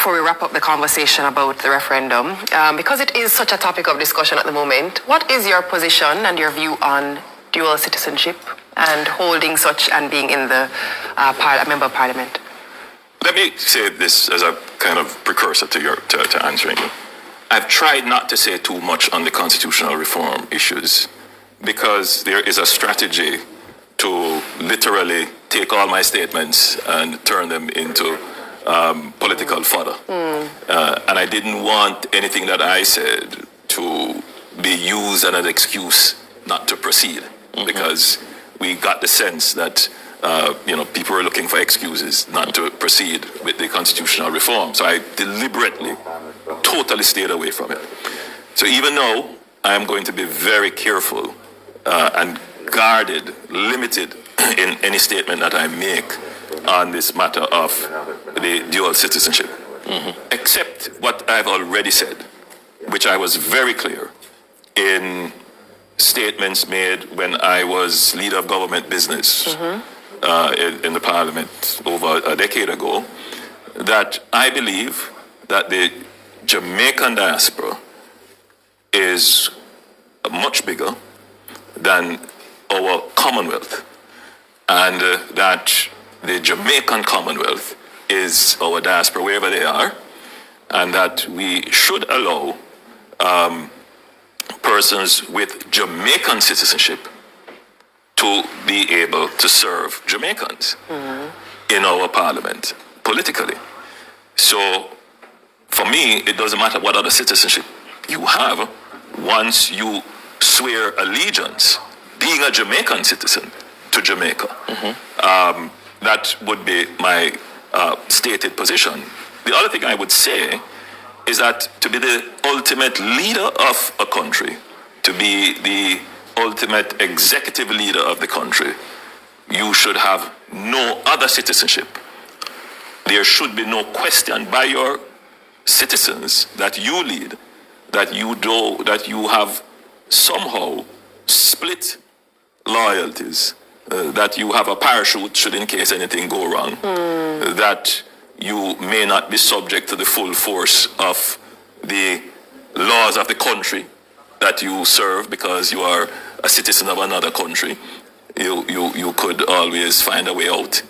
before we wrap up the conversation about the referendum, because it is such a topic of discussion at the moment, what is your position and your view on dual citizenship and holding such and being in the member of parliament? Let me say this as a kind of precursor to answering you. I've tried not to say too much on the constitutional reform issues because there is a strategy to literally take all my statements and turn them into political fodder. And I didn't want anything that I said to be used as an excuse not to proceed, because we got the sense that people were looking for excuses not to proceed with the constitutional reform. So I deliberately, totally stayed away from it. So even though I am going to be very careful and guarded, limited in any statement that I make on this matter of the dual citizenship, except what I've already said, which I was very clear in statements made when I was leader of government business in the parliament over a decade ago, that I believe that the Jamaican diaspora is much bigger than our Commonwealth, and that the Jamaican Commonwealth is our diaspora wherever they are, and that we should allow persons with Jamaican citizenship to be able to serve Jamaicans in our parliament politically. So for me, it doesn't matter what other citizenship you have, once you swear allegiance, being a Jamaican citizen, to Jamaica. That would be my stated position. The other thing I would say is that to be the ultimate leader of a country, to be the ultimate executive leader of the country, you should have no other citizenship. There should be no question by your citizens that you lead, that you have somehow split loyalties, that you have a parachute should in case anything go wrong, that you may not be subject to the full force of the laws of the country that you serve because you are a citizen of another country. You could always find a way out.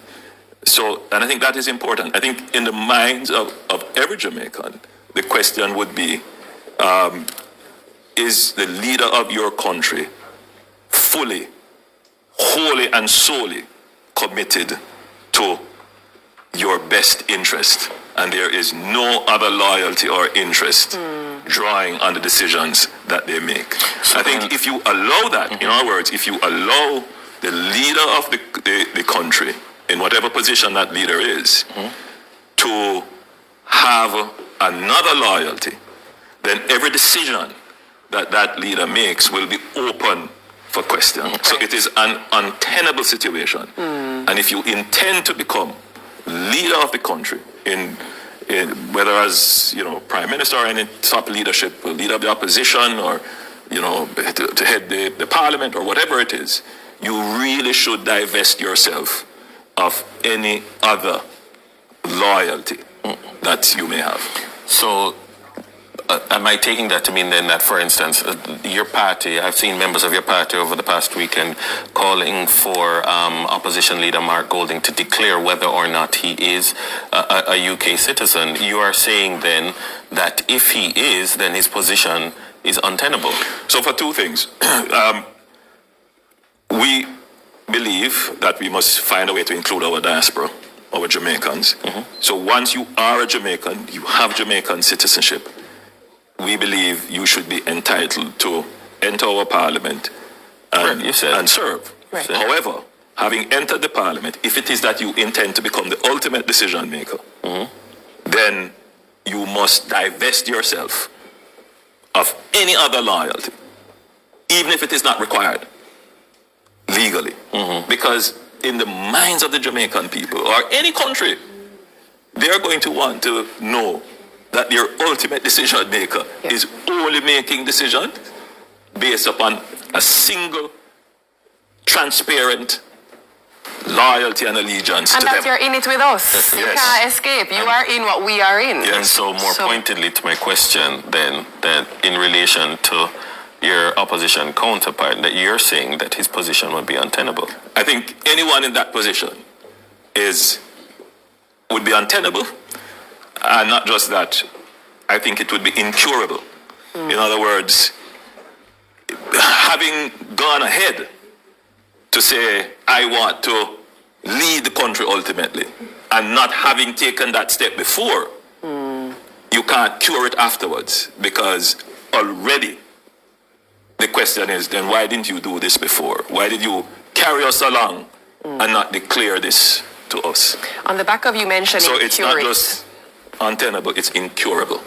So, and I think that is important. I think in the minds of every Jamaican, the question would be, is the leader of your country fully, wholly and solely committed to your best interest, and there is no other loyalty or interest drawing on the decisions that they make? I think if you allow that, in other words, if you allow the leader of the country, in whatever position that leader is, to have another loyalty, then every decision that that leader makes will be open for question. So it is an untenable situation. And if you intend to become leader of the country, in whether as prime minister or any top leadership, or leader of the opposition, or to head the parliament or whatever it is, you really should divest yourself of any other loyalty that you may have. So am I taking that to mean then that, for instance, your party, I've seen members of your party over the past weekend calling for opposition leader Mark Golding to declare whether or not he is a UK citizen. You are saying then that if he is, then his position is untenable. So for two things. We believe that we must find a way to include our diaspora, our Jamaicans. So once you are a Jamaican, you have Jamaican citizenship, we believe you should be entitled to enter our parliament and serve. Right. However, having entered the parliament, if it is that you intend to become the ultimate decision maker, then you must divest yourself of any other loyalty, even if it is not required legally. Because in the minds of the Jamaican people, or any country, they are going to want to know that their ultimate decision maker is only making decisions based upon a single, transparent, loyalty and allegiance And to that them. you're in it with us. You Yes. can't escape. You are in what we are in. And so more pointedly to my question then, that in relation to your opposition counterpart, that you're saying that his position would be untenable. I think anyone in that position would be untenable. And not just that, I think it would be incurable. In other words, having gone ahead to say, I want to lead the country ultimately, and not having taken that step before, you can't cure it afterwards, because already the question is, then why didn't you do this before? Why did you carry us along and not declare this to us? On the back of you mentioning So it's cure not it. just untenable, it's incurable.